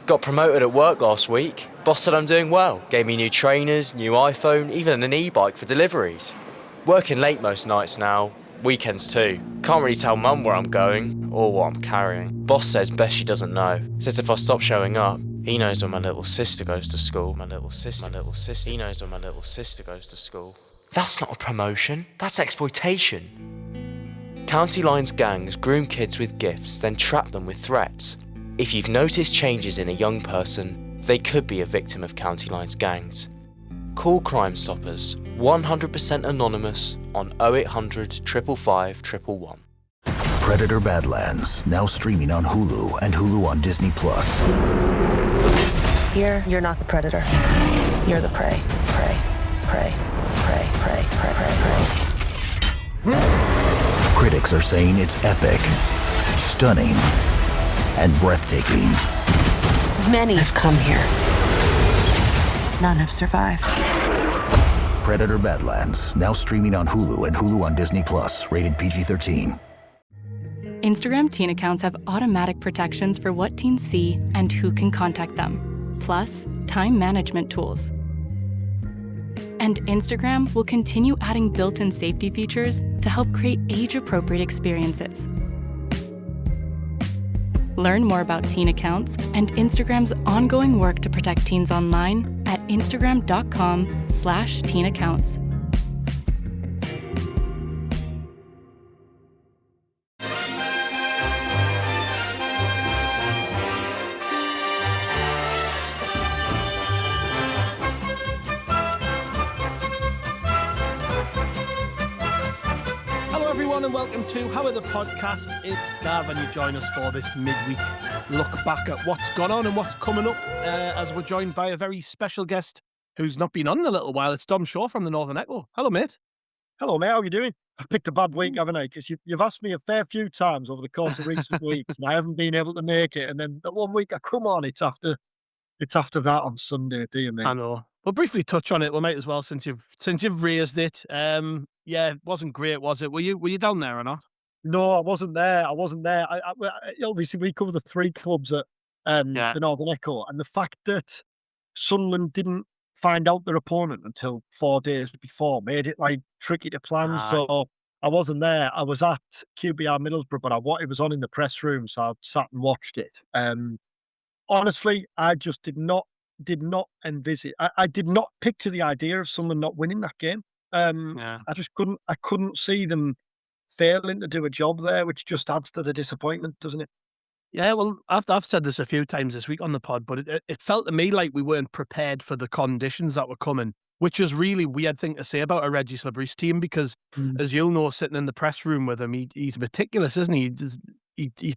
Got promoted at work last week. Boss said I'm doing well. Gave me new trainers, new iPhone, even an e-bike for deliveries. Working late most nights now, weekends too. Can't really tell mum where I'm going or what I'm carrying. Boss says best she doesn't know. Says if I stop showing up, he knows where my little sister goes to school. He knows where my little sister goes to school. That's not a promotion, that's exploitation. County Line's gangs groom kids with gifts, then trap them with threats. If you've noticed changes in a young person, they could be a victim of County Line's gangs. Call Crime Stoppers, 100% anonymous, on 0800 555 111. Predator Badlands, now streaming on Hulu and Hulu on Disney+. Here, you're not the predator. You're the prey. Prey. Prey. Prey. Prey. Prey. Prey. Prey. Critics are saying it's epic, stunning, and breathtaking. Many have come here. None have survived. Predator Badlands, now streaming on Hulu and Hulu on Disney+, rated PG-13. Instagram teen accounts have automatic protections for what teens see and who can contact them, plus time management tools. And Instagram will continue adding built-in safety features to help create age-appropriate experiences. Learn more about teen accounts and Instagram's ongoing work to protect teens online at instagram.com/teen accounts. And welcome to How Are the Podcast. It's Gav and you join us for this midweek look back at what's gone on and what's coming up as we're joined by a very special guest who's not been on in a little while. It's Dom Shaw from the Northern Echo. Hello, mate. Hello, mate. How are you doing? I've picked a bad week, haven't I? Because you've asked me a fair few times over the course of recent weeks and I haven't been able to make it. And then the one week I come on, it's after that on Sunday, do you, mate? I know. We'll briefly touch on it. We might as well since you've raised it. Yeah, it wasn't great, was it? Were you down there or not? No, I wasn't there. I obviously we cover the three clubs at the Northern Echo, and the fact that Sunlun didn't find out their opponent until 4 days before made it like tricky to plan. So I wasn't there. I was at QBR Middlesbrough, but it was on in the press room, so I sat and watched it. Honestly, I just did not envisage. I did not picture the idea of Sunderland not winning that game. I just couldn't see them failing to do a job there, which just adds to the disappointment, doesn't it? Yeah, well, I've said this a few times this week on the pod, but it felt to me like we weren't prepared for the conditions that were coming, which is really weird thing to say about a Regis Labrise team because, as you'll know, sitting in the press room with him, he's meticulous, isn't he? He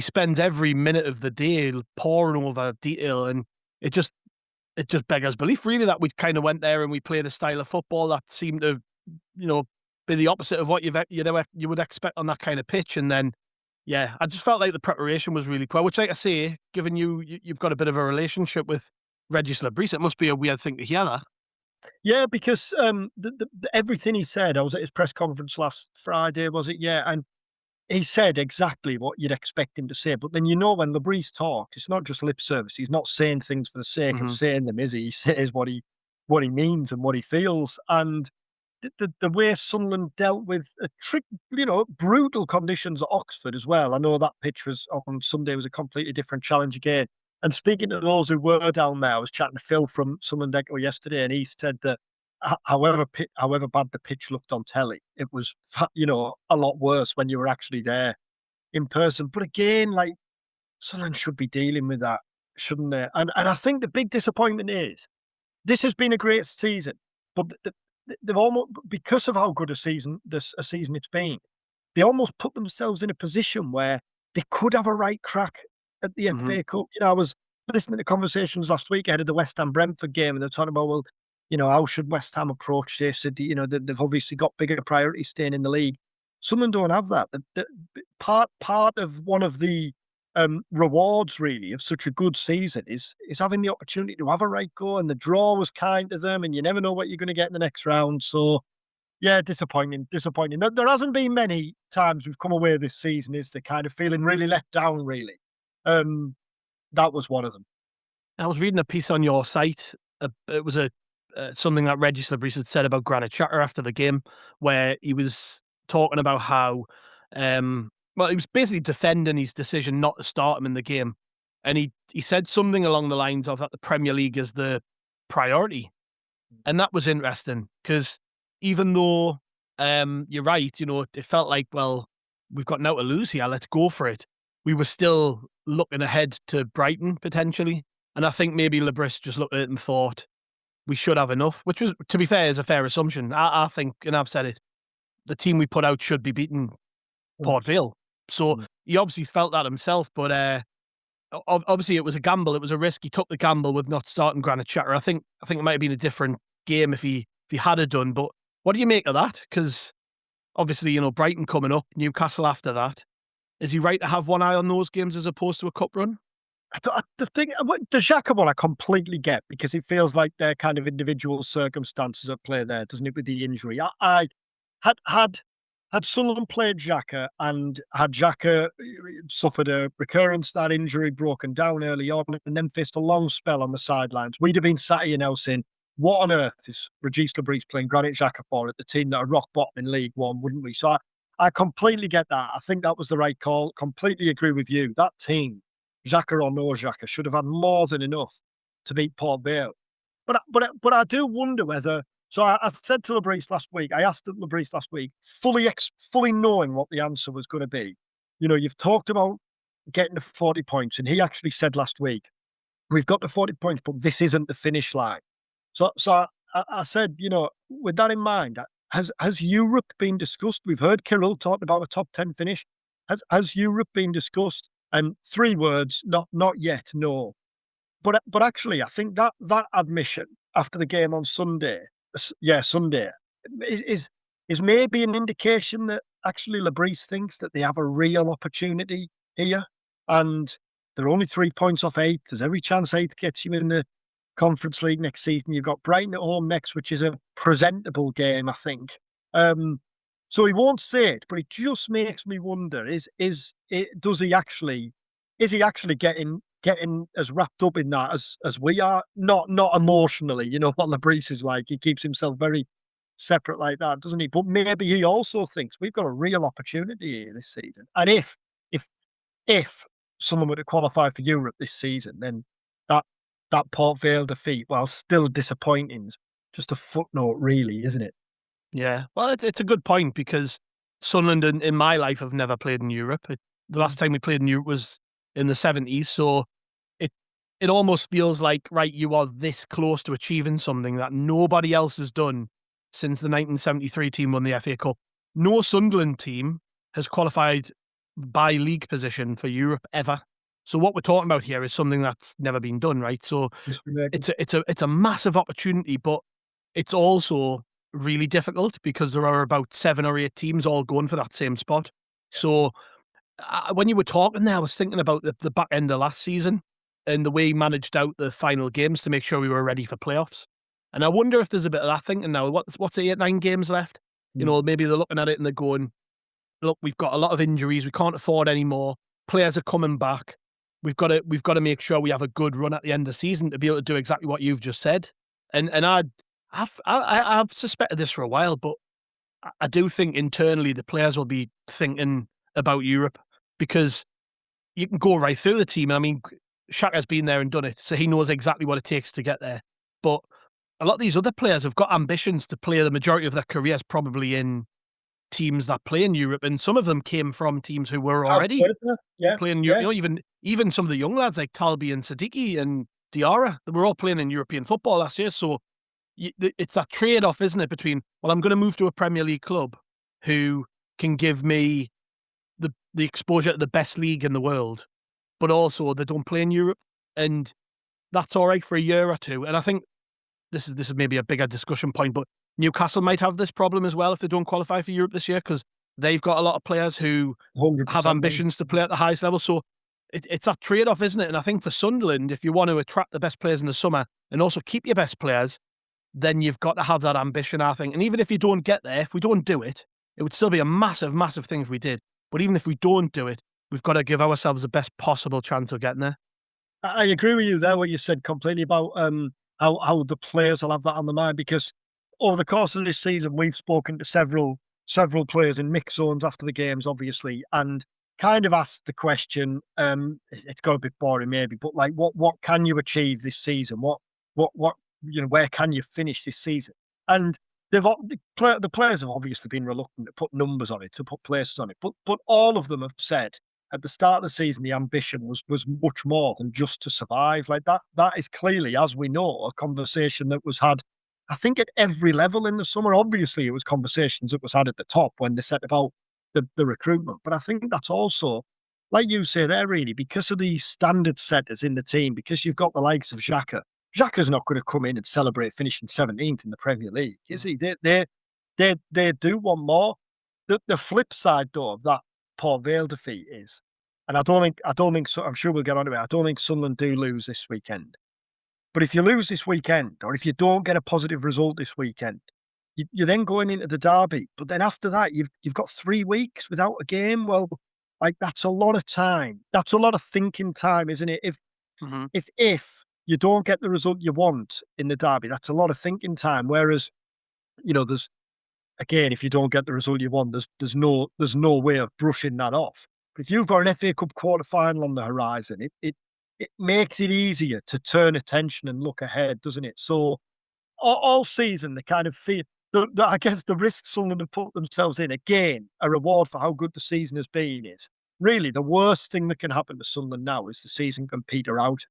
spends every minute of the day poring over detail, and it just beggars belief, really, that we kind of went there and we played a style of football that seemed to, be the opposite of what you would expect on that kind of pitch. And then, yeah, I just felt like the preparation was really poor, which, like I say, given you've got a bit of a relationship with Regis Labrise, it must be a weird thing to hear that. Yeah, because everything he said, I was at his press conference last Friday, was it? Yeah, and he said exactly what you'd expect him to say. But then when Labrise talks, it's not just lip service. He's not saying things for the sake of saying them, is he? He says what he means and what he feels. And the way Sunderland dealt with brutal conditions at Oxford as well. I know that pitch on Sunday was a completely different challenge again. And speaking to those who were down there, I was chatting to Phil from Sunderland Echo yesterday, and he said that however bad the pitch looked on telly, it was a lot worse when you were actually there in person. But again, like Sunderland should be dealing with that, shouldn't they? And I think the big disappointment is this has been a great season, but they've almost, because of how good a season it's been, they almost put themselves in a position where they could have a right crack at the FA Cup. I was listening to conversations last week ahead of the West Ham Brentford game, and they're talking about, well, how should West Ham approach this? They've obviously got bigger priorities staying in the league. Sunderland don't have that. Part of one of the rewards, really, of such a good season is having the opportunity to have a right go, and the draw was kind to them, and you never know what you're going to get in the next round. So, yeah, disappointing. There hasn't been many times we've come away this season, is there, kind of feeling really let down, really. that was one of them. I was reading a piece on your site. It was something that Reggie Slibberis had said about Granit Xhaka after the game, where he was talking about how, well, he was basically defending his decision not to start him in the game, and he said something along the lines of that the Premier League is the priority, and that was interesting because even though you're right, it felt like, well, we've got now to lose here, let's go for it. We were still looking ahead to Brighton potentially. And I think maybe Lebris just looked at it and thought we should have enough, which was, to be fair, is a fair assumption. I think, and I've said it, the team we put out should be beating Port Vale. So he obviously felt that himself, but obviously it was a gamble. It was a risk. He took the gamble with not starting Granit Xhaka. I think it might have been a different game if he had it done. But what do you make of that? Because obviously, Brighton coming up, Newcastle after that. Is he right to have one eye on those games as opposed to a cup run? The Xhaka one I completely get, because it feels like they're kind of individual circumstances at play there, doesn't it, with the injury? I had Sunlun played Xhaka and had Xhaka suffered a recurrence of that injury, broken down early on, and then faced a long spell on the sidelines, we'd have been sat here now saying, what on earth is Regis Lebris playing Granit Xhaka for at the team that are rock bottom in League One, wouldn't we? So I completely get that. I think that was the right call. Completely agree with you. That team, Xhaka or no Xhaka, should have had more than enough to beat Port Vale. But I do wonder whether. So I said to Lebris last week. I asked Lebris last week, fully knowing what the answer was going to be. You've talked about getting to 40 points, and he actually said last week, "We've got to 40 points, but this isn't the finish line." So I said, with that in mind, has Europe been discussed? We've heard Kirill talking about a top 10 finish. Has Europe been discussed? And 3 words, not yet, no. But actually, I think that admission after the game on Sunday, is maybe an indication that actually Lebris thinks that they have a real opportunity here, and they're only 3 points off 8th. There's every chance 8th gets you in the Conference League next season. You've got Brighton at home next, which is a presentable game, I think. So he won't say it, but it just makes me wonder: is he actually getting as wrapped up in that as we are? Not emotionally, what Lebris is like. He keeps himself very separate like that, doesn't he? But maybe he also thinks we've got a real opportunity here this season. And if someone were to qualify for Europe this season, then that Port Vale defeat, while still disappointing, is just a footnote, really, isn't it? Yeah, well, it's a good point, because Sunderland in my life have never played in Europe. The last time we played in Europe was in the 70s, so it almost feels like, right, you are this close to achieving something that nobody else has done since the 1973 team won the FA Cup. No Sunderland team has qualified by league position for Europe ever. So what we're talking about here is something that's never been done, right? So it's a massive opportunity, but it's also really difficult because there are about 7 or 8 teams all going for that same spot. So when you were talking there, I was thinking about the back end of last season and the way he managed out the final games to make sure we were ready for playoffs. And I wonder if there's a bit of that thinking now. What's 8, 9 games left? Maybe they're looking at it and they're going, look, we've got a lot of injuries. We can't afford any more. Players are coming back. We've got to make sure we have a good run at the end of the season to be able to do exactly what you've just said. And I've suspected this for a while, but I do think internally the players will be thinking about Europe, because you can go right through the team. I mean, Xhaka's been there and done it, so he knows exactly what it takes to get there. But a lot of these other players have got ambitions to play the majority of their careers probably in teams that play in Europe, and some of them came from teams who were already playing Europe. Even some of the young lads like Talbi and Siddiqui and Diarra, they were all playing in European football last year. So it's that trade-off, isn't it, between, well, I'm going to move to a Premier League club who can give me the exposure to the best league in the world, but also they don't play in Europe, and that's all right for a year or two. And I think this is maybe a bigger discussion point, but Newcastle might have this problem as well if they don't qualify for Europe this year, because they've got a lot of players who have ambitions to play at the highest level. So it's that trade-off, isn't it? And I think for Sunderland, if you want to attract the best players in the summer and also keep your best players, then you've got to have that ambition, I think. And even if you don't get there, if we don't do it, it would still be a massive, massive thing if we did. But even if we don't do it, we've got to give ourselves the best possible chance of getting there. I agree with you there, what you said completely about how the players will have that on the mind, because over the course of this season, we've spoken to several players in mixed zones after the games, obviously, and kind of asked the question. It's got a bit boring, maybe, but like, what can you achieve this season? What where can you finish this season? And the players have obviously been reluctant to put numbers on it, to put places on it, but all of them have said at the start of the season, the ambition was much more than just to survive. Like that is clearly, as we know, a conversation that was had, I think, at every level in the summer. Obviously, it was conversations that was had at the top when they set about the recruitment. But I think that's also, like you say there, really, because of the standard setters in the team, because you've got the likes of Xhaka. Xhaka's not going to come in and celebrate finishing 17th in the Premier League, is he? They do want more. The flip side, though, of that Port Vale defeat is, and I don't think so. I'm sure we'll get on to it. I don't think Sunderland do lose this weekend. But if you lose this weekend, or if you don't get a positive result this weekend, you're then going into the derby. But then after that, you've got 3 weeks without a game. Well, like, that's a lot of time. That's a lot of thinking time, isn't it? If you don't get the result you want in the derby, that's a lot of thinking time. Whereas, there's, again, if you don't get the result you want, there's no way of brushing that off. But if you've got an FA Cup quarter final on the horizon, it makes it easier to turn attention and look ahead, doesn't it? So all season, the kind of fear, I guess the risks Sunderland have put themselves in, again, a reward for how good the season has been, is really the worst thing that can happen to Sunderland now is the season can peter out.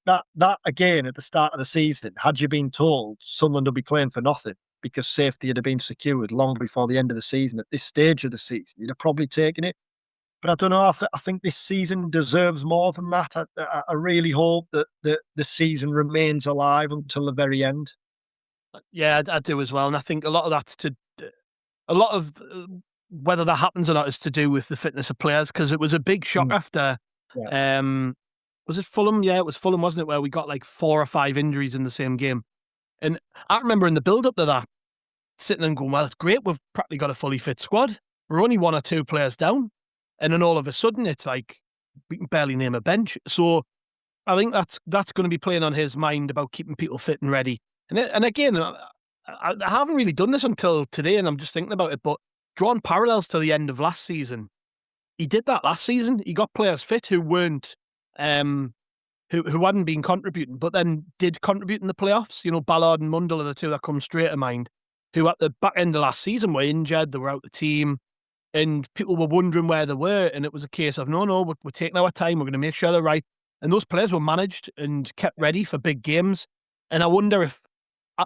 That again, at the start of the season, had you been told Sunderland will be playing for nothing because safety had been secured long before the end of the season, at this stage of the season, you'd have probably taken it. But I don't know. I think this season deserves more than that. I really hope that the season remains alive until the very end. Yeah, I do as well. And I think a lot of that's whether that happens or not is to do with the fitness of players, because it was a big shock after, was it Fulham? Yeah, it was Fulham, wasn't it? Where we got like 4 or 5 injuries in the same game. And I remember in the build up to that, sitting and going, well, it's great. We've practically got a fully fit squad. We're only 1 or 2 players down. And then all of a sudden, it's like we can barely name a bench. So I think that's going to be playing on his mind about keeping people fit and ready. And again, I haven't really done this until today, and I'm just thinking about it. But drawing parallels to the end of last season, he did that last season. He got players fit who weren't, who hadn't been contributing, but then did contribute in the playoffs. Ballard and Mundell are the 2 that come straight to mind, who at the back end of last season were injured. They were out the team. And people were wondering where they were, and it was a case of, no, we're taking our time, we're going to make sure they're right. And those players were managed and kept ready for big games. And I wonder if,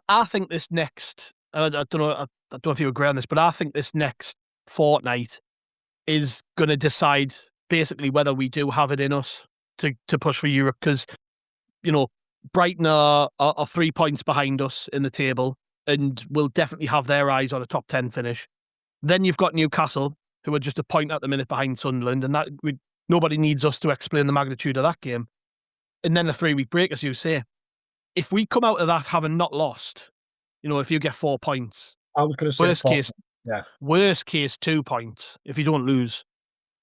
I think this next, I don't know if you agree on this, but I think this next fortnight is going to decide basically whether we do have it in us to push for Europe, because, Brighton are 3 points behind us in the table and will definitely have their eyes on a top 10 finish. Then you've got Newcastle, who are just a point at the minute behind Sunderland, and that nobody needs us to explain the magnitude of that game. And then a 3-week break, as you say. If we come out of that having not lost, if you get 4 points, I was going to say worst case 2 points. If you don't lose,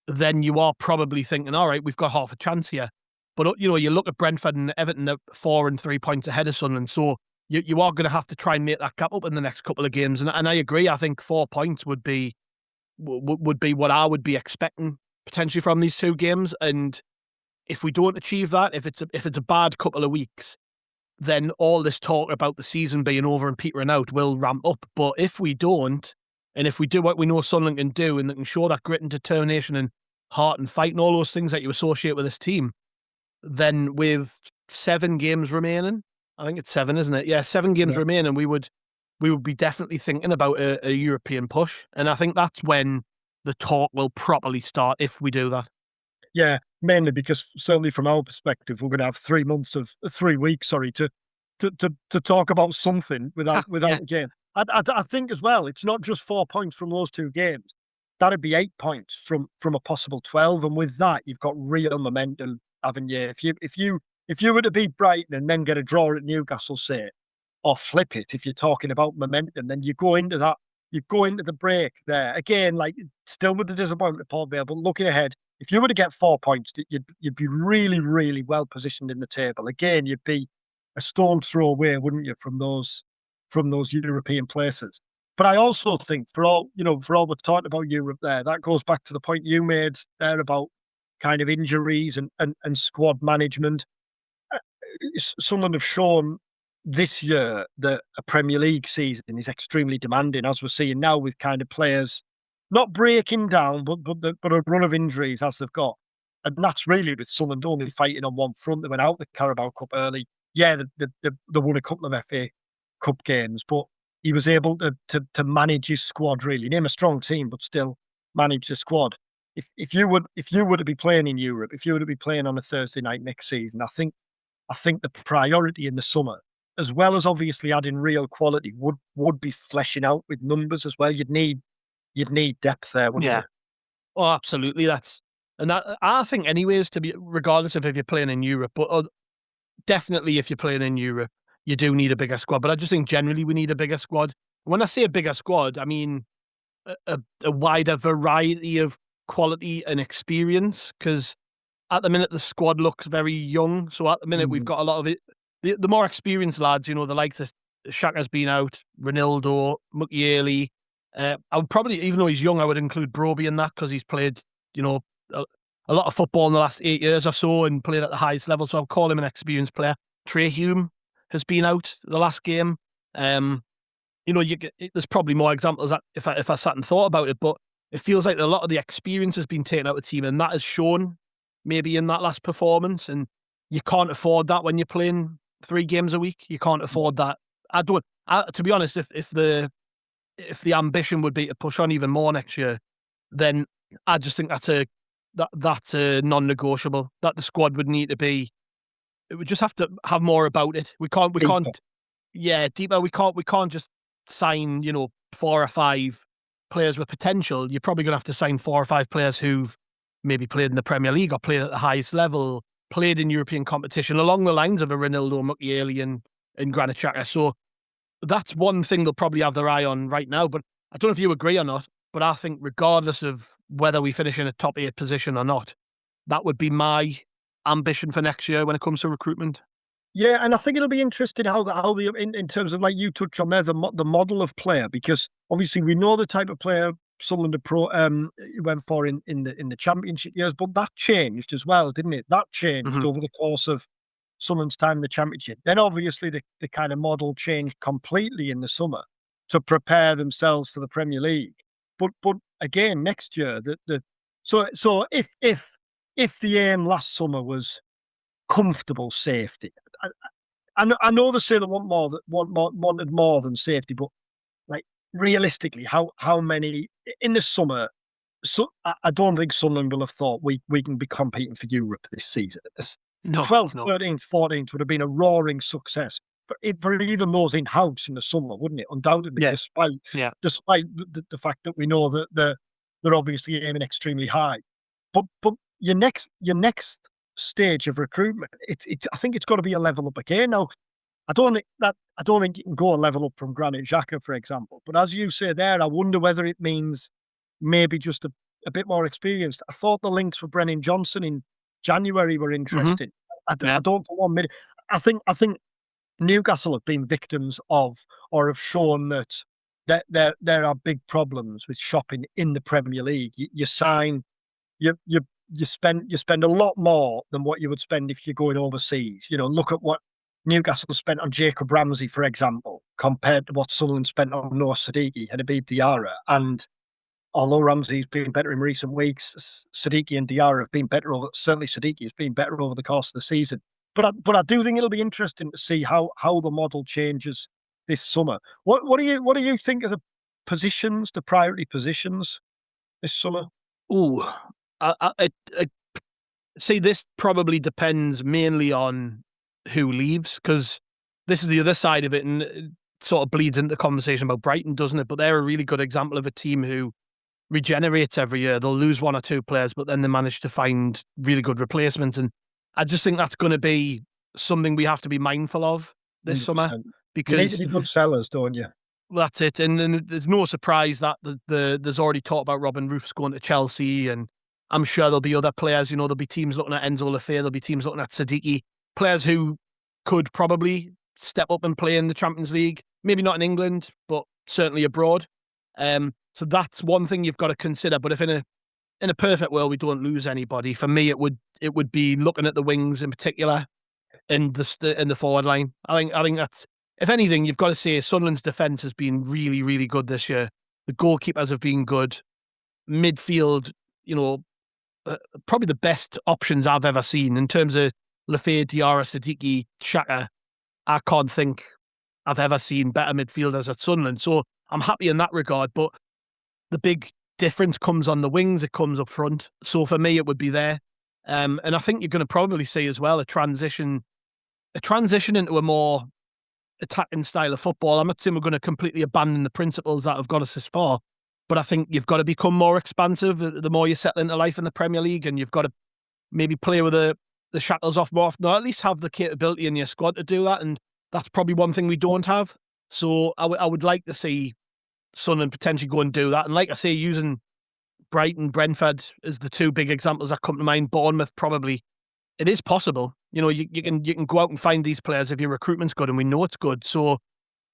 then you are probably thinking, all right, we've got half a chance here. But you look at Brentford and Everton at 4 and 3 points ahead of Sunderland, so you are going to have to try and make that gap up in the next couple of games. And I agree. I think 4 points would be what I would be expecting potentially from these 2 games. And if we don't achieve that, if it's a bad couple of weeks, then all this talk about the season being over and petering out will ramp up. But if we don't, and if we do what we know Sunderland can do, and they can show that grit and determination and heart and fight and all those things that you associate with this team, then with 7 games remaining, I think it's 7, isn't it? Yeah, 7 games remaining, we would be definitely thinking about a European push. And I think that's when the talk will properly start, if we do that. Yeah, mainly because certainly from our perspective, we're going to have 3 weeks, to talk about something without a game. I think as well, it's not just 4 points from those 2 games. That'd be 8 points from a possible 12, and with that, you've got real momentum, haven't you? If you were to beat Brighton and then get a draw at Newcastle, say, or flip it, if you're talking about momentum, then you go into the break there again, like, still with the disappointment of Port Vale, but looking ahead, if you were to get 4 points, you'd be really, really well positioned in the table. Again, you'd be a stone's throw away, wouldn't you, from those European places. But I also think for all we're talking about Europe there, that goes back to the point you made there about kind of injuries and squad management. Sunderland have shown this year that a Premier League season is extremely demanding, as we're seeing now with kind of players not breaking down, but a run of injuries as they've got. And that's really with Sunderland only fighting on one front. They went out the Carabao Cup early. Yeah, they won a couple of FA Cup games, but he was able to manage his squad really. Name a strong team, but still manage the squad. If you were to be playing in Europe, if you were to be playing on a Thursday night next season, I think the priority in the summer, as well as obviously adding real quality, would be fleshing out with numbers as well. You'd need depth there, wouldn't you? Oh, absolutely. That I think anyways, to be regardless of if you're playing in Europe, but definitely if you're playing in Europe, you do need a bigger squad. But I just think generally we need a bigger squad. When I say a bigger squad, I mean a wider variety of quality and experience, because at the minute the squad looks very young. So at the minute we've got a lot of it. The more experienced lads, the likes of Shaka's been out, Ronaldo, Mukiele. I would probably, even though he's young, I would include Broby in that because he's played, a lot of football in the last 8 years or so and played at the highest level. So I'll call him an experienced player. Trey Hume has been out the last game. There's probably more examples that if I sat and thought about it, but it feels like a lot of the experience has been taken out of the team, and that has shown maybe in that last performance. And you can't afford that when you're playing 3 games a week. You can't afford that. To be honest, if the ambition would be to push on even more next year, then I just think that's a non-negotiable. That the squad would need to be. It would just have to have more about it. We can't. Yeah, deeper. We can't just sign 4 or 5 players with potential. You're probably going to have to sign 4 or 5 players who've maybe played in the Premier League or played at the highest level, played in European competition, along the lines of a Ronaldo, Mukiele, and Granit Xhaka. So that's one thing they'll probably have their eye on right now. But I don't know if you agree or not, but I think regardless of whether we finish in a top 8 position or not, that would be my ambition for next year when it comes to recruitment. Yeah, and I think it'll be interesting how in terms of, like you touched on there, the model of player, because obviously we know the type of player Sunderland went for in the Championship years, but that changed as well, didn't it? That changed over the course of Sunderland's time in the Championship. Then obviously the kind of model changed completely in the summer to prepare themselves for the Premier League. But again, next year, so if the aim last summer was comfortable safety, I know they say they wanted more than safety, but like realistically, how many in the summer? So I don't think Sunderland will have thought we can be competing for Europe this season. 12th, 13th, 14th would have been a roaring success for even those in-house in the summer, wouldn't it? Undoubtedly, despite the fact that we know that they're obviously aiming extremely high. But your next stage of recruitment, I think it's got to be a level up again. Now, I don't think you can go a level up from Granit Xhaka, for example. But as you say there, I wonder whether it means maybe just a bit more experienced. I thought the links with Brennan Johnson in January were interesting. I don't for 1 minute. I think Newcastle have been victims of, or have shown that there are big problems with shopping in the Premier League. You sign, you spend a lot more than what you would spend if you're going overseas. Look at what Newcastle spent on Jacob Ramsey, for example, compared to what Sunderland spent on Noah Siddiqui and Habib Diarra. And although Ramsey's been better in recent weeks, Siddiqui and Diarra have been better certainly Siddiqui has been better over the course of the season. But I do think it'll be interesting to see how the model changes this summer. What do you think of the priority positions this summer? Oh, I see. This probably depends mainly on who leaves, because this is the other side of it, and it sort of bleeds into the conversation about Brighton, doesn't it? But they're a really good example of a team who regenerates every year. They'll lose 1 or 2 players, but then they manage to find really good replacements. And I just think that's going to be something we have to be mindful of this 100%. Summer, because you need to be good sellers, don't you? That's it. And there's no surprise that there's already talk about Robin Roofs going to Chelsea, and I'm sure there'll be other players, there'll be teams looking at Enzo Lafay, there'll be teams looking at Siddiqui, players who could probably step up and play in the Champions League. Maybe not in England, but certainly abroad. So that's one thing you've got to consider. But if in a perfect world we don't lose anybody, for me it would be looking at the wings in particular and the forward line. I think that's, if anything, you've got to say Sunderland's defence has been really, really good this year. The goalkeepers have been good. Midfield, probably the best options I've ever seen in terms of Lafay, Diarra, Siddiqui, Xhaka. I can't think I've ever seen better midfielders at Sunderland. So I'm happy in that regard. But the big difference comes on the wings. It comes up front. So for me, it would be there. And I think you're going to probably see as well a transition into a more attacking style of football. I'm not saying we're going to completely abandon the principles that have got us this far, but I think you've got to become more expansive the more you settle into life in the Premier League, and you've got to maybe play with the shackles off more often, or at least have the capability in your squad to do that. And that's probably one thing we don't have. So I would like to see Sunderland potentially go and do that. And like I say, using Brighton, Brentford as the two big examples that come to mind. Bournemouth, probably. It is possible. You can go out and find these players if your recruitment's good, and we know it's good. So,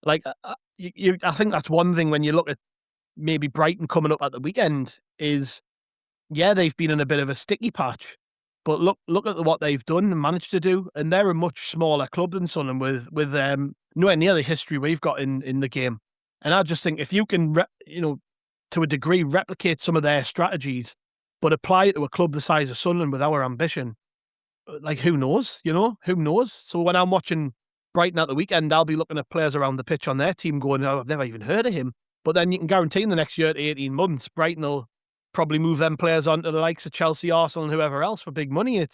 like, I think that's one thing when you look at maybe Brighton coming up at the weekend is, yeah, they've been in a bit of a sticky patch, but look at what they've done and managed to do, and they're a much smaller club than Sunderland with nowhere near the history we've got in the game. And I just think if you can, to a degree, replicate some of their strategies, but apply it to a club the size of Sunderland with our ambition, like, who knows? Who knows? So when I'm watching Brighton at the weekend, I'll be looking at players around the pitch on their team going, oh, I've never even heard of him. But then you can guarantee in the next year to 18 months, Brighton will probably move them players on to the likes of Chelsea, Arsenal, and whoever else for big money. I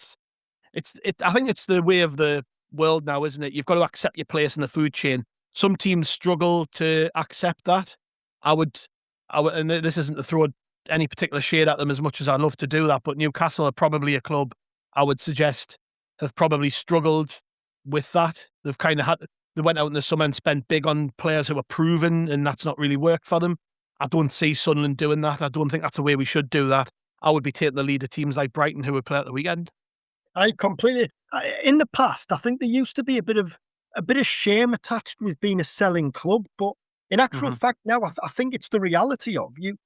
think it's the way of the world now, isn't it? You've got to accept your place in the food chain. Some teams struggle to accept that. I would, and this isn't to throw any particular shade at them as much as I'd love to do that, but Newcastle are probably a club I would suggest have probably struggled with that. They went out in the summer and spent big on players who were proven, and that's not really worked for them. I don't see Sunderland doing that. I don't think that's the way we should do that. I would be taking the lead of teams like Brighton who would play at the weekend. I completely. In the past, I think there used to be a bit of shame attached with being a selling club, but in actual fact, now I think it's the reality of you.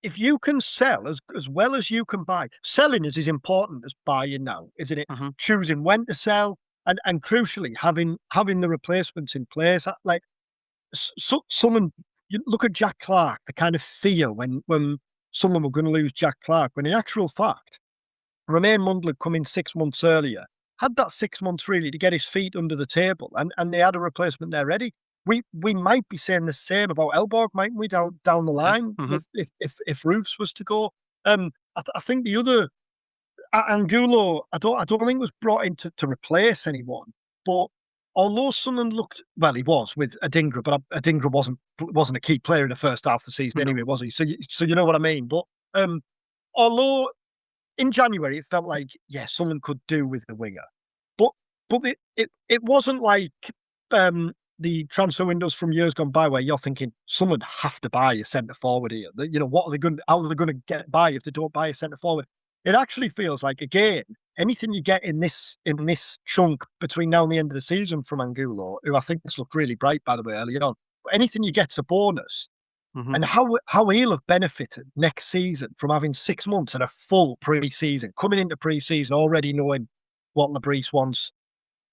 If you can sell as well as you can buy, selling is as important as buying now, isn't it? Choosing when to sell and crucially having the replacements in place. Like someone, you look at Jack Clark, the kind of fear when someone were going to lose Jack Clark, when in actual fact, Romain Mundler had come in 6 months earlier, had that 6 months really to get his feet under the table, and they had a replacement there ready. We might be saying the same about Elborg, mightn't we, down the line, if Roofs was to go. I think the other Angulo, I don't think was brought in to replace anyone. But although Sunderland looked, well, he was with Adingra, but Adingra wasn't a key player in the first half of the season anyway, was he? So you know what I mean. But although in January it felt like, yeah, Sunderland could do with the winger, but it wasn't like the transfer windows from years gone by where you're thinking Sunderland have to buy a centre forward here. What are they going? How are they going to get by if they don't buy a centre forward? It actually feels like, again, anything you get in this chunk between now and the end of the season from Angulo, who I think has looked really bright, by the way, early on, but anything you get's a bonus. And how he'll have benefited next season from having 6 months and a full pre-season, coming into pre-season already knowing what Lebris wants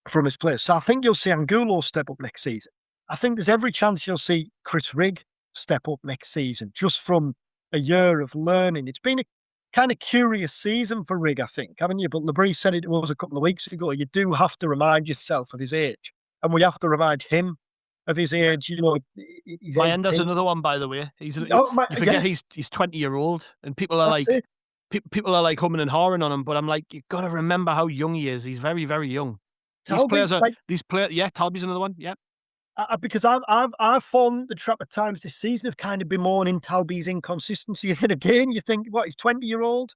from his players. So I think you'll see Angulo step up next season. I think there's every chance you'll see Chris Rigg step up next season, just from a year of learning. It's been a kind of curious season for Rigg, I think, haven't you? But Lebris said it was a couple of weeks ago. You do have to remind yourself of his age, and we have to remind him of his age. Mayenda's another one, by the way. You forget he's 20-year-old, and people are people are like humming and hawing on him. But I'm like, you've got to remember how young he is. He's very, very young. These players. Yeah, Talby's another one. Yeah. Because I've fallen the trap at times this season of kind of bemoaning Talby's inconsistency. And then again, you think, what, he's 20-year-old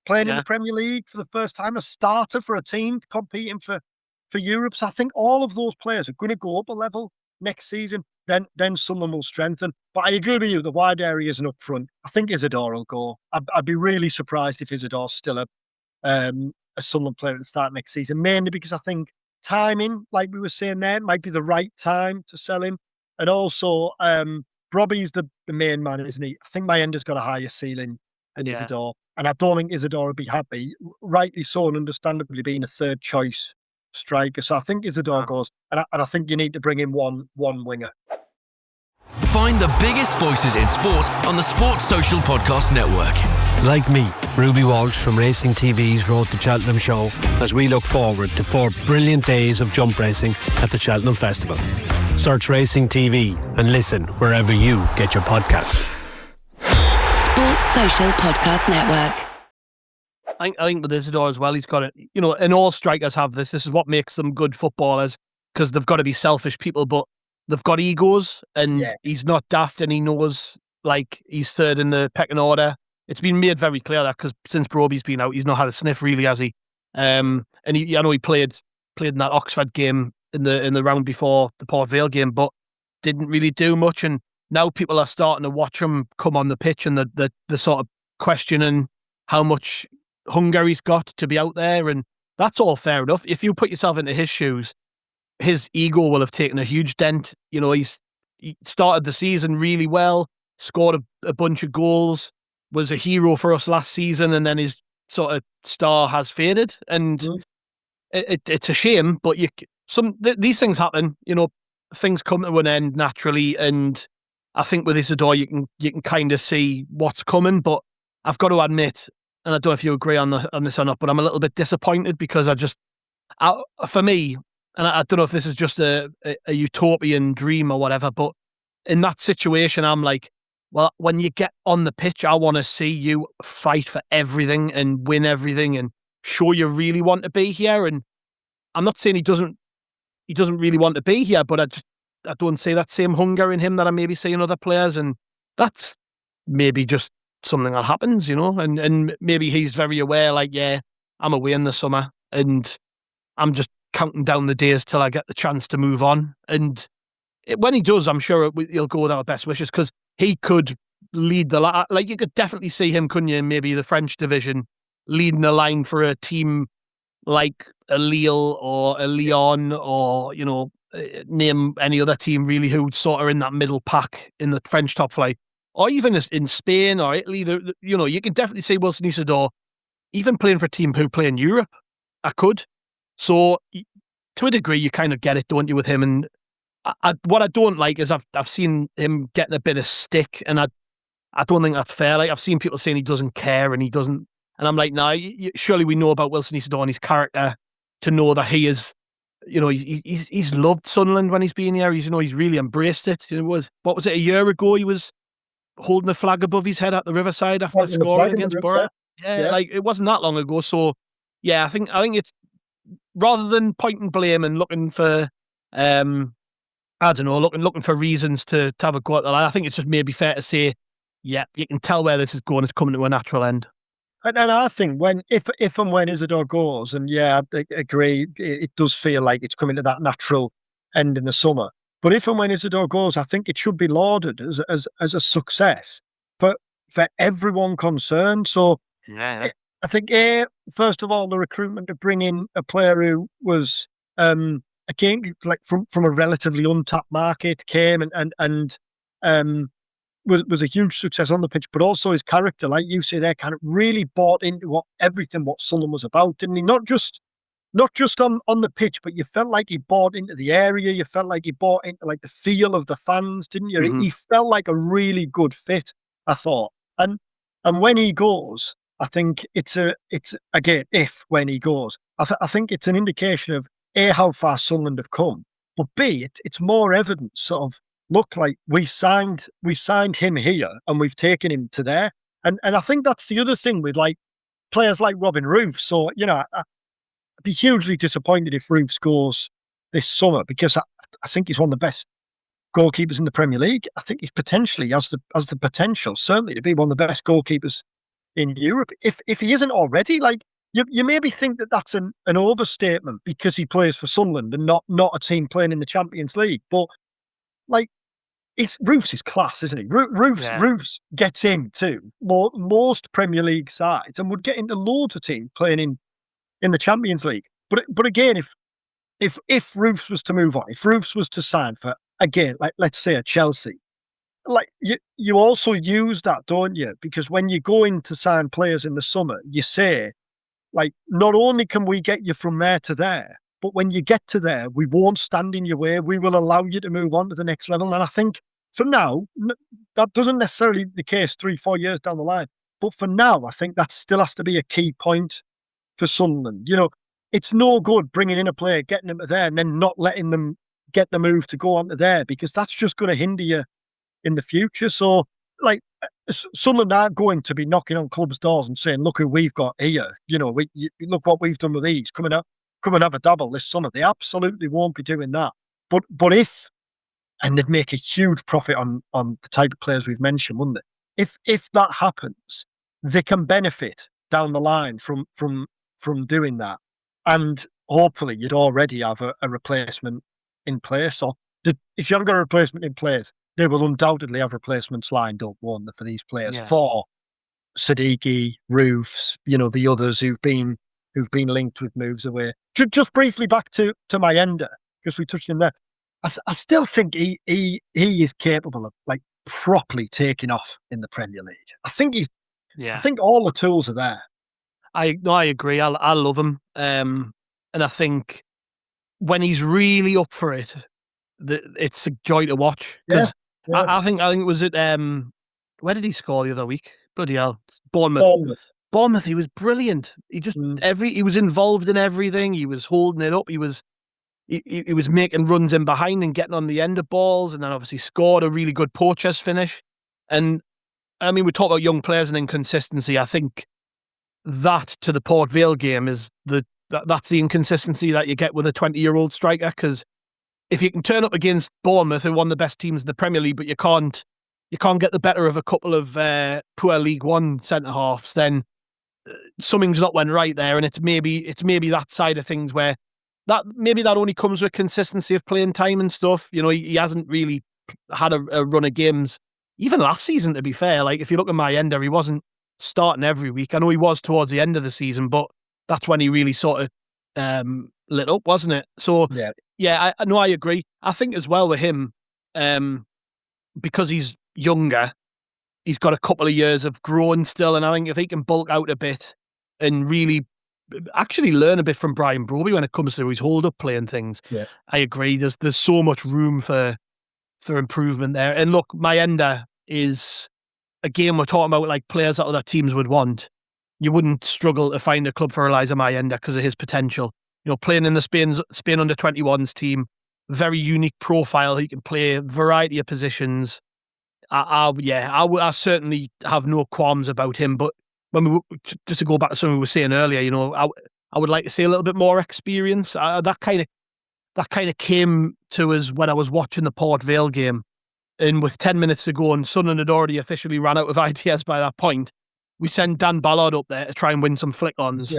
playing in the Premier League for the first time, a starter for a team competing for Europe. So I think all of those players are going to go up a level next season. then Sunderland will strengthen. But I agree with you, the wide area isn't up front. I think Isidor will go. I'd be really surprised if Isidor's still a Sunderland player at the start of next season, mainly because I think timing, like we were saying there, might be the right time to sell him. And also, Robbie's the main man, isn't he? I think Mayenda's got a higher ceiling than Isidor. And I don't think Isidor would be happy, rightly so, and understandably being a third choice striker. So I think Isidor goes, and I think you need to bring in one winger. Find the biggest voices in sport on the Sports Social Podcast Network. Like me, Ruby Walsh from Racing TV's Road to Cheltenham show, as we look forward to 4 brilliant days of jump racing at the Cheltenham Festival. Search Racing TV and listen wherever you get your podcasts. Sports Social Podcast Network. I think with Isidor as well, he's got it. You know, and all strikers have this. This is what makes them good footballers, because they've got to be selfish people, but they've got egos, and he's not daft, and he knows, like, he's third in the pecking order. It's been made very clear that, because since Broby's been out, he's not had a sniff, really, has he? And I know he played in that Oxford game in the round before the Port Vale game, but didn't really do much. And now people are starting to watch him come on the pitch, and the sort of questioning how much hunger he's got to be out there, and that's all fair enough. If you put yourself into his shoes, his ego will have taken a huge dent. You know, he started the season really well, scored a bunch of goals, was a hero for us last season, and then his sort of star has faded, and it's a shame. But these things happen. You know, things come to an end naturally, and I think with Isidor, you can kind of see what's coming. But I've got to admit, and I don't know if you agree on this or not, but I'm a little bit disappointed, because for me, and I don't know if this is just a utopian dream or whatever, but in that situation, I'm like, well, when you get on the pitch, I want to see you fight for everything and win everything and show you really want to be here. And I'm not saying he doesn't really want to be here, but I don't see that same hunger in him that I maybe see in other players, and that's maybe just something that happens, you know, and maybe he's very aware, like, yeah, I'm away in the summer and I'm just counting down the days till I get the chance to move on. And when he does, I'm sure he'll go with our best wishes, because he could lead the line. Like, you could definitely see him, couldn't you, in maybe the French division, leading the line for a team like a Lille or a Lyon, or, you know, name any other team really who's sort of in that middle pack in the French top flight, or even in Spain or Italy. You know, you can definitely see Wilson Isidor even playing for a team who play in Europe. I could. So to a degree, you kind of get it, don't you, with him? And what I don't like is I've seen him getting a bit of stick, and I don't think that's fair. Like, I've seen people saying he doesn't care and he doesn't, and I'm like, nah, surely we know about Wilson Isidor and his character to know that he is, you know, he's loved Sunderland when he's been here. He's really embraced it. It was, what was it, a year ago he was holding the flag above his head at the Riverside after scoring against Borough. Yeah, like, it wasn't that long ago. So yeah, I think it's, rather than pointing blame and looking for I don't know, looking for reasons to have a go at the line, I think it's just maybe fair to say, yeah, you can tell where this is going. It's coming to a natural end. And I think if and when Isidor goes, and yeah, I agree, it does feel like it's coming to that natural end in the summer. But if and when Isidor goes, I think it should be lauded as a success for everyone concerned. So I think, first of all, the recruitment to bring in a player who was again, like from a relatively untapped market, came and was a huge success on the pitch, but also his character, like you say there, kind of really bought into everything what Sunderland was about, didn't he? Not just on the pitch, but you felt like he bought into the area. You felt like he bought into, like, the feel of the fans, didn't you? Mm-hmm. He felt like a really good fit, I thought. And when he goes, I think it's again, when he goes, I think it's an indication of A, how far Sunderland have come, but B, it's more evidence, sort of, look, like, we signed him here and we've taken him to there. And I think that's the other thing with, like, players like Robin Roofs. So, you know, I'd be hugely disappointed if Roofs goes this summer, because I think he's one of the best goalkeepers in the Premier League. I think he's potentially has the potential, certainly, to be one of the best goalkeepers in Europe. If he isn't already, like, you maybe think that that's an overstatement because he plays for Sunderland and not a team playing in the Champions League. But, like, Roofs is class, isn't he? Roofs gets into most Premier League sides and would get into loads of teams playing in the Champions League. But again, if Roofs was to move on, if Roofs was to sign for, again, like let's say a Chelsea, like you also use that, don't you? Because when you go in to sign players in the summer, you say, like, not only can we get you from there to there, but when you get to there, we won't stand in your way. We will allow you to move on to the next level. And I think for now, that doesn't necessarily be the case 3-4 years down the line. But for now, I think that still has to be a key point for Sunderland. You know, it's no good bringing in a player, getting them to there, and then not letting them get the move to go on to there, because that's just going to hinder you in the future. So, like, Sunderland aren't going to be knocking on clubs' doors and saying, look who we've got here. You know, look what we've done with these. Come and have a dabble this summer. They absolutely won't be doing that. But if, and they'd make a huge profit on the type of players we've mentioned, wouldn't they? If that happens, they can benefit down the line from doing that. And hopefully you'd already have a replacement in place. Or if you haven't got a replacement in place, they will undoubtedly have replacements lined up, won't they, for these players, for Siddiqui, Roofs, you know, the others who've been linked with moves away. Just briefly back to Mayenda, because we touched on there. I still think he is capable of, like, properly taking off in the Premier League. I think I think all the tools are there. I agree. I love him, and I think when he's really up for it, it's a joy to watch. Because I think it was at where did he score the other week? Bloody hell, Bournemouth. He was brilliant. He just he was involved in everything. He was holding it up. He was making runs in behind and getting on the end of balls, and then obviously scored a really good Porches finish. And I mean, we talk about young players and inconsistency. I think that to the Port Vale game is that's the inconsistency that you get with a 20-year-old striker. Because if you can turn up against Bournemouth, who are one of the best teams in the Premier League, but you can't get the better of a couple of poor League One centre halves, then something's not went right there. And it's maybe that side of things where that only comes with consistency of playing time and stuff. You know, he hasn't really had a run of games even last season, to be fair. Like, if you look at Mayenda, he wasn't starting every week. I know he was towards the end of the season, but that's when he really sort of lit up, wasn't it? So I know, I agree. I think as well with him, because he's younger, he's got a couple of years of growing still, and I think if he can bulk out a bit and really actually learn a bit from Brian Broby when it comes to his hold-up play and things, I agree. There's so much room for improvement there. And look, Mayenda is, again, we're talking about like players that other teams would want. You wouldn't struggle to find a club for Elijah Mayenda because of his potential. You know, playing in the Spain under-21s team, very unique profile. He can play a variety of positions. I certainly have no qualms about him. But just to go back to something we were saying earlier, you know, I would like to see a little bit more experience. That kind of came to us when I was watching the Port Vale game, and with 10 minutes to go, and Sunderland had already officially ran out of ideas by that point. We sent Dan Ballard up there to try and win some flick-ons,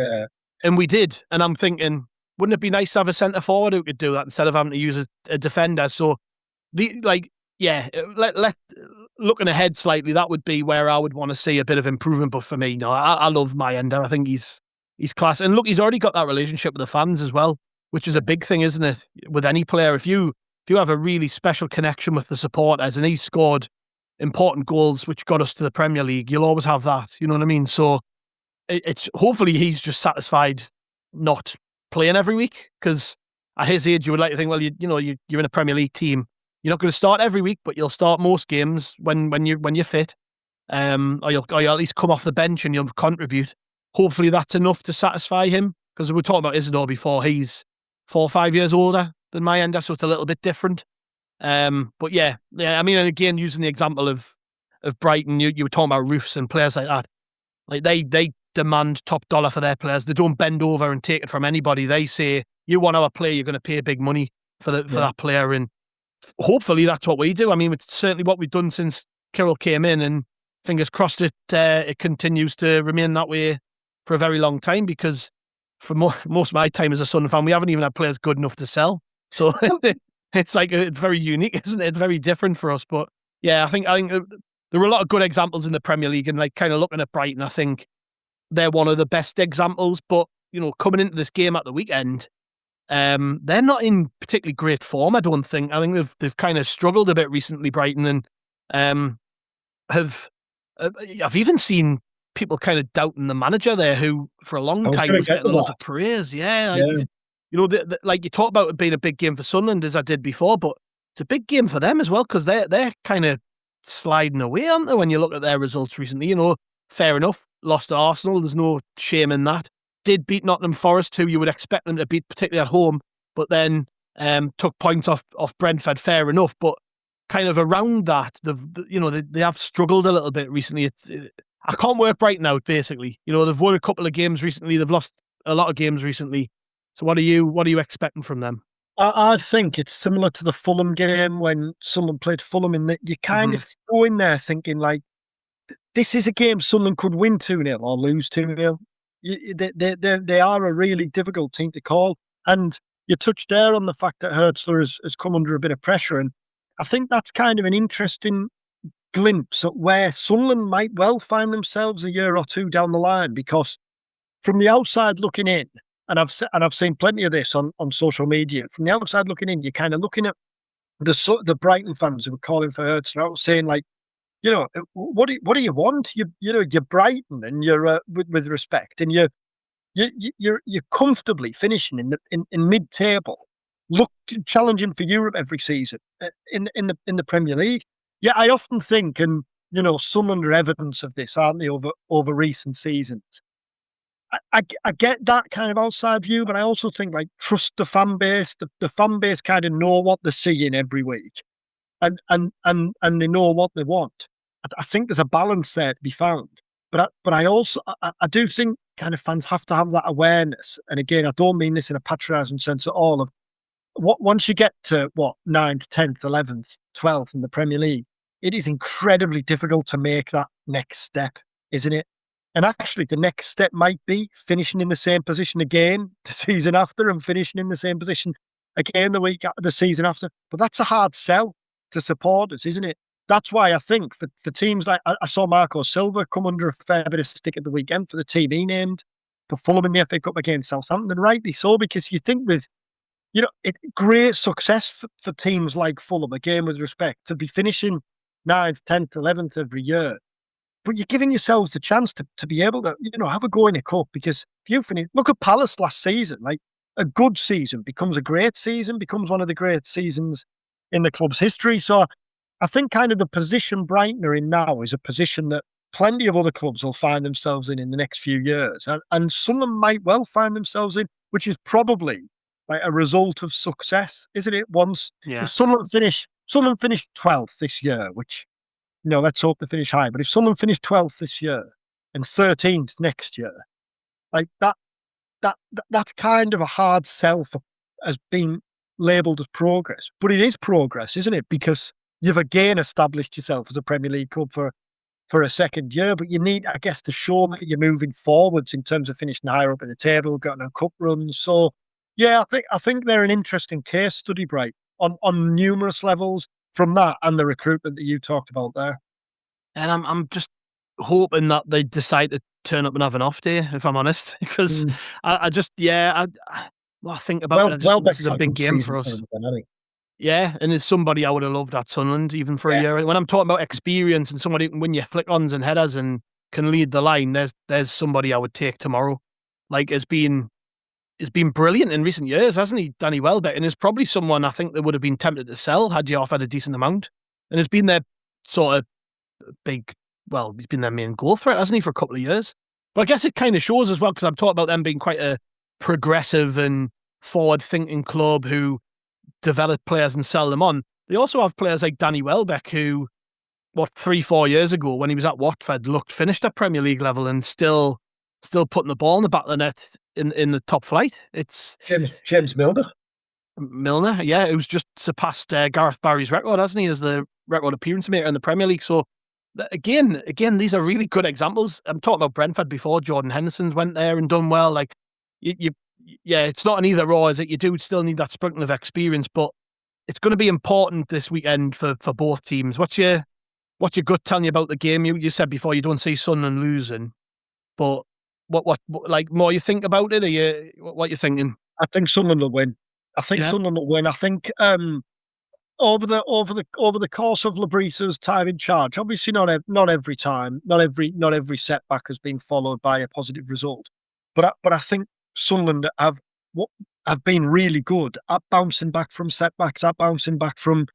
and we did. And I'm thinking, wouldn't it be nice to have a centre forward who could do that instead of having to use a defender? So, looking ahead slightly, that would be where I would want to see a bit of improvement. But for me, no, I love Mayenda. I think he's class. And look, he's already got that relationship with the fans as well, which is a big thing, isn't it? With any player, if you have a really special connection with the supporters, and he scored important goals which got us to the Premier League, you'll always have that. You know what I mean? So it's hopefully he's just satisfied not playing every week, because at his age you would like to think, well, you're in a Premier League team. You're not going to start every week, but you'll start most games when you're fit, or you'll at least come off the bench and you'll contribute. Hopefully that's enough to satisfy him, because we were talking about Isidor before. He's 4 or 5 years older than Mayenda, so it's a little bit different. But yeah. I mean, and again, using the example of Brighton, you were talking about Roofs and players like that. Like they demand top dollar for their players. They don't bend over and take it from anybody. They say, you want our player, you're going to pay big money for that player, and hopefully that's what we do. I mean, it's certainly what we've done since Kirill came in, and fingers crossed it continues to remain that way for a very long time, because for most of my time as a Sun fan, we haven't even had players good enough to sell. So It's like it's very unique, isn't it? It's very different for us. But yeah, I think there were a lot of good examples in the Premier League, and like kind of looking at Brighton, I think they're one of the best examples. But coming into this game at the weekend, they're not in particularly great form. I don't think. I think they've kind of struggled a bit recently, Brighton, and I've even seen people kind of doubting the manager there, who for a long time was getting lots of praise. Yeah. Like you talk about it being a big game for Sunderland, as I did before, but it's a big game for them as well, because they're kind of sliding away, aren't they? When you look at their results recently, fair enough, lost to Arsenal. There's no shame in that. Did beat Nottingham Forest, who you would expect them to beat, particularly at home, but then took points off Brentford. Fair enough, but kind of around that, they have struggled a little bit recently. I can't work Brighton out, basically. They've won a couple of games recently. They've lost a lot of games recently. So what are you expecting from them? I think it's similar to the Fulham game when someone played Fulham, in that you kind of go in there thinking like, this is a game Sunderland could win 2-0 or lose 2-0. They are a really difficult team to call. And you touched there on the fact that Hertzler has come under a bit of pressure. And I think that's kind of an interesting glimpse at where Sunderland might well find themselves a year or two down the line, because from the outside looking in, and I've seen plenty of this on social media, from the outside looking in, you're kind of looking at the Brighton fans who were calling for Hertzler out, saying like, what do you want? You're Brighton, and you're with respect, and you're comfortably finishing in mid-table, challenging for Europe every season in the Premier League. Yeah, I often think, and Sunderland are evidence of this, aren't they, over recent seasons. I get that kind of outside view, but I also think like trust the fan base. The fan base kind of know what they're seeing every week, and they know what they want. I think there's a balance there to be found, but I also do think kind of fans have to have that awareness. And again, I don't mean this in a patronising sense at all. Of once you get to 9th, 10th, 11th, 12th in the Premier League, it is incredibly difficult to make that next step, isn't it? And actually, the next step might be finishing in the same position again the season after, and finishing in the same position again the season after. But that's a hard sell to supporters, isn't it? That's why I think for teams like, I saw Marco Silva come under a fair bit of stick at the weekend for the team he named for Fulham in the FA Cup against Southampton, and rightly so, because you think with, great success for teams like Fulham, again with respect, to be finishing 9th, 10th, 11th every year. But you're giving yourselves the chance to be able to, have a go in a cup, because if you finish, look at Palace last season, like a good season becomes a great season, becomes one of the great seasons in the club's history. So I think kind of the position Brighton are in now is a position that plenty of other clubs will find themselves in the next few years. And some of them might well find themselves in, which is probably like a result of success, isn't it? If Sunderland finish 12th this year, which, let's hope they finish high. But if Sunderland finish 12th this year and 13th next year, like that's kind of a hard sell as being labelled as progress. But it is progress, isn't it? Because you've again established yourself as a Premier League club for a second year. But you need, I guess, to show that you're moving forwards in terms of finishing higher up in the table, getting a cup runs. So yeah, I think they're an interesting case study, Bright, on numerous levels, from that and the recruitment that you talked about there. And I'm just hoping that they decide to turn up and have an off day, if I'm honest, because I think about it. This is a big game for us. Yeah, and it's somebody I would have loved at Sunderland even for a year. When I'm talking about experience and somebody who can win you flick-ons and headers and can lead the line, there's somebody I would take tomorrow. Like, it's been brilliant in recent years, hasn't he, Danny Welbeck? And is probably someone I think they would have been tempted to sell had you offered a decent amount. And has been their sort of he's been their main goal threat, hasn't he, for a couple of years? But I guess it kind of shows as well, because I'm talking about them being quite a progressive and forward-thinking club who develop players and sell them on. They also have players like Danny Welbeck, who, 3-4 years ago, when he was at Watford, looked finished at Premier League level and still putting the ball in the back of the net in the top flight. It's James Milner. Milner, yeah, who's just surpassed Gareth Barry's record, hasn't he, as the record appearance maker in the Premier League. So again, these are really good examples. I'm talking about Brentford before. Jordan Henderson's went there and done well. Like, it's not an either or, is it? You do still need that sprinkle of experience, but it's going to be important this weekend for both teams. What's your gut telling you about the game? You said before you don't see Sunderland losing, but what like more you think about it? What you thinking? I think Sunderland will win. I think Yeah. Sunderland will win. I think over the course of Labrisa's time in charge, obviously not every time, not every setback has been followed by a positive result, but I think Sunderland have been really good at bouncing back from setbacks, at bouncing back from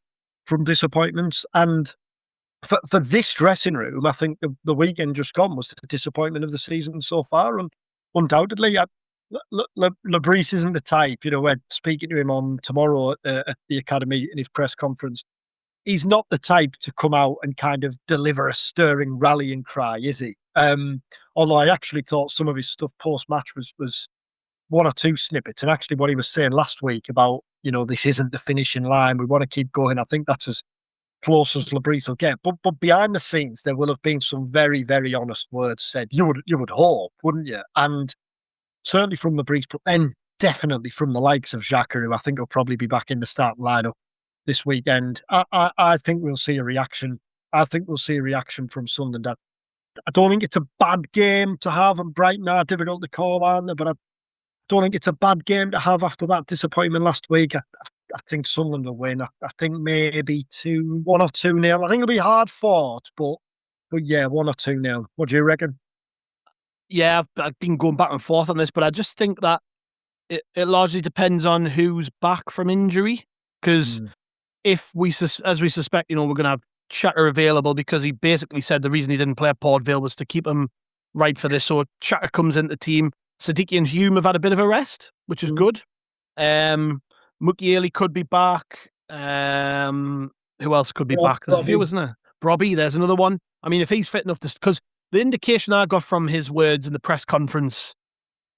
disappointments, and for this dressing room, I think the weekend just gone was the disappointment of the season so far, and undoubtedly, Labrise isn't the type. We're speaking to him on tomorrow at the academy in his press conference. He's not the type to come out and kind of deliver a stirring rallying cry, is he? Although I actually thought some of his stuff post match was one or two snippets, and actually what he was saying last week about this isn't the finishing line. We want to keep going. I think that's as close as Labrise will get. But behind the scenes, there will have been some very, very honest words said. You would hope, wouldn't you? And certainly from Labrise, but then definitely from the likes of Xhaka, who I think will probably be back in the starting lineup this weekend. I think we'll see a reaction. I think we'll see a reaction from Sunderland. I don't think it's a bad game to have, and Brighton are difficult to call, aren't they? But I don't think it's a bad game to have after that disappointment last week. I think Sunderland will win. I think maybe 1 or 2-0. I think it'll be hard fought, but yeah, 1 or 2-0. What do you reckon? Yeah, I've been going back and forth on this, but I just think that it largely depends on who's back from injury. Because if as we suspect, we're going to have Chatter available, because he basically said the reason he didn't play at Port Vale was to keep him right for this. So Chatter comes into the team. Siddiqui and Hume have had a bit of a rest, which is good. Mukiele could be back. Who else could be back? There's a few, isn't there? Robbie, there's another one. I mean, if he's fit enough to, because the indication I got from his words in the press conference,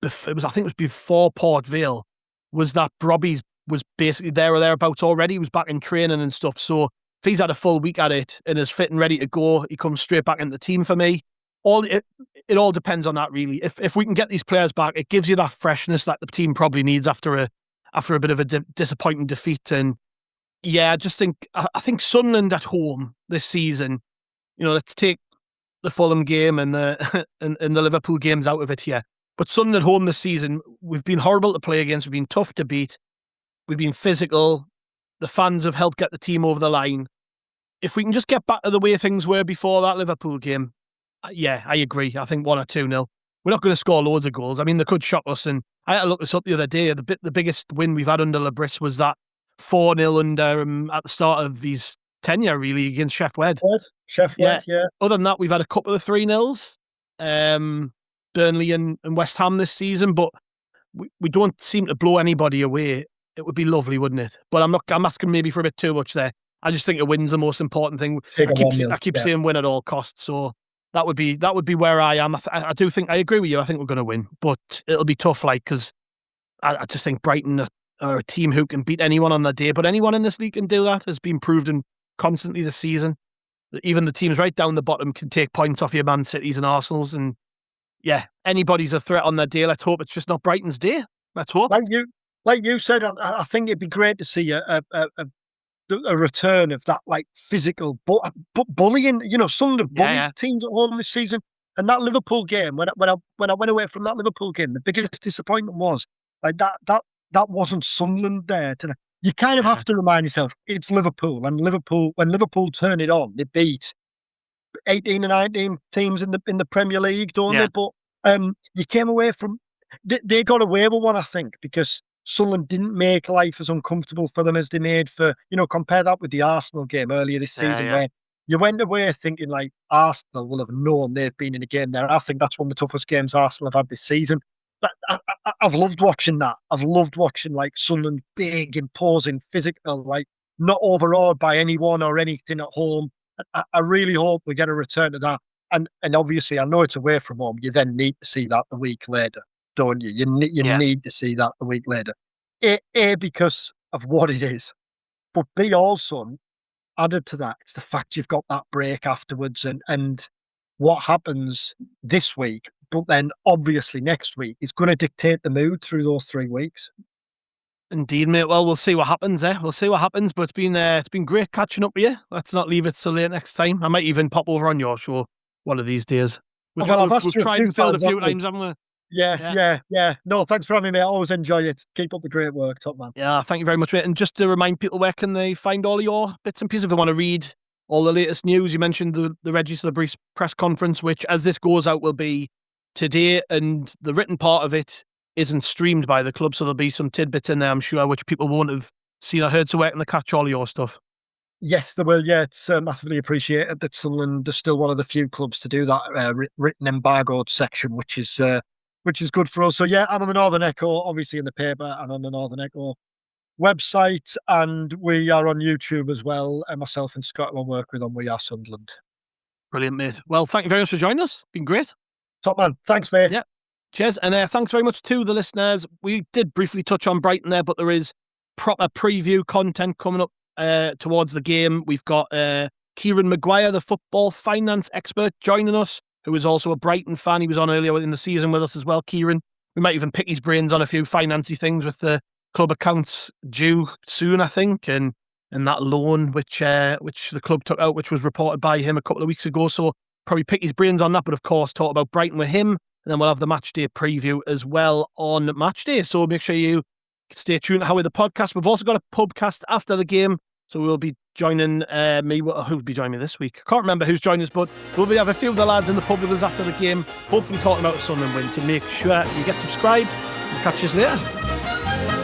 I think it was before Port Vale, was that Robbie was basically there or thereabouts already. He was back in training and stuff. So if he's had a full week at it and is fit and ready to go, he comes straight back into the team for me. It all depends on that, really. If we can get these players back, it gives you that freshness that the team probably needs after a bit of a disappointing defeat. And yeah, I think Sunderland at home this season, let's take the Fulham game and the and the Liverpool games out of it here. But Sunderland at home this season, we've been horrible to play against. We've been tough to beat. We've been physical. The fans have helped get the team over the line. If we can just get back to the way things were before that Liverpool game, yeah, I agree. I think 1 or 2-0. We're not going to score loads of goals. I mean, they could shock us. And I had to look this up the other day. The biggest win we've had under Labrise was that 4-0 under at the start of his tenure, really, against Sheff Wed. Yeah. Other than that, we've had a couple of 3-0s. Burnley and West Ham this season, but we don't seem to blow anybody away. It would be lovely, wouldn't it? But I'm asking maybe for a bit too much there. I just think a win's the most important thing. I keep saying win at all costs, so that would be where I am. I do think I agree with you. I think we're going to win, but it'll be tough, because I just think Brighton are a team who can beat anyone on their day. But anyone in this league can do that. Has been proven constantly this season. Even the teams right down the bottom can take points off your Man Cities and Arsenals, and yeah, anybody's a threat on their day. Let's hope it's just not Brighton's day. Let's hope. Like you said, I think it'd be great to see a return of that physical bullying. Sunderland have bullied teams at home this season, and that Liverpool game. When I went away from that Liverpool game, the biggest disappointment was that wasn't Sunderland there tonight. You kind of have to remind yourself it's Liverpool, and when Liverpool turn it on, they beat 18 and 19 teams in the Premier League, don't they? But you came away from they got away with one, I think, because Sunderland didn't make life as uncomfortable for them as they made for compare that with the Arsenal game earlier this season, where you went away thinking Arsenal will have known they've been in a game there. I think that's one of the toughest games Arsenal have had this season. But I've loved watching that. I've loved watching Sunderland big, imposing, physical, not overawed by anyone or anything at home. I really hope we get a return to that. And obviously, I know it's away from home. You then need to see that the week later, don't you? You need to see that the week later. A, because of what it is. But B, also, added to that, it's the fact you've got that break afterwards and what happens this week, but then obviously next week is going to dictate the mood through those 3 weeks. Indeed, mate. Well, we'll see what happens, eh? We'll see what happens, but it's been great catching up with you. Let's not leave it so late next time. I might even pop over on your show one of these days. I've asked you tried and failed a few times, haven't we? Yeah. No, thanks for having me. I always enjoy it. Keep up the great work, top man. Yeah, thank you very much, mate. And just to remind people, where can they find all of your bits and pieces if they want to read all the latest news? You mentioned the Reggie Celebrity press conference, which, as this goes out, will be today, and the written part of it isn't streamed by the club, so there'll be some tidbits in there, I'm sure, which people won't have seen or heard. So where can they catch all of your stuff? Yes, they will. Yeah, it's massively appreciated that Sunderland is still one of the few clubs to do that written embargoed section, which is good for us. So yeah, I'm on the Northern Echo, obviously in the paper, and on the Northern Echo website, and we are on YouTube as well. And myself and Scott, who I work with on We Are Sunderland. Brilliant, mate. Well, thank you very much for joining us. Been great. Top man. Thanks, mate. Yeah. Cheers. And thanks very much to the listeners. We did briefly touch on Brighton there, but there is proper preview content coming up towards the game. We've got Kieran Maguire, the football finance expert, joining us, who is also a Brighton fan. He was on earlier in the season with us as well, Kieran. We might even pick his brains on a few financy things with the club accounts due soon, I think, and that loan which the club took out, which was reported by him a couple of weeks ago. So probably pick his brains on that, but of course talk about Brighton with him. And then we'll have the match day preview as well on match day. So make sure you stay tuned to How Are the Podcast. We've also got a pubcast after the game. So we'll be joining me. Who'll be joining me this week? I can't remember who's joining us, but we'll have a few of the lads in the pub with us after the game, hopefully talking about the Sunderland win. So make sure you get subscribed. We'll catch you later.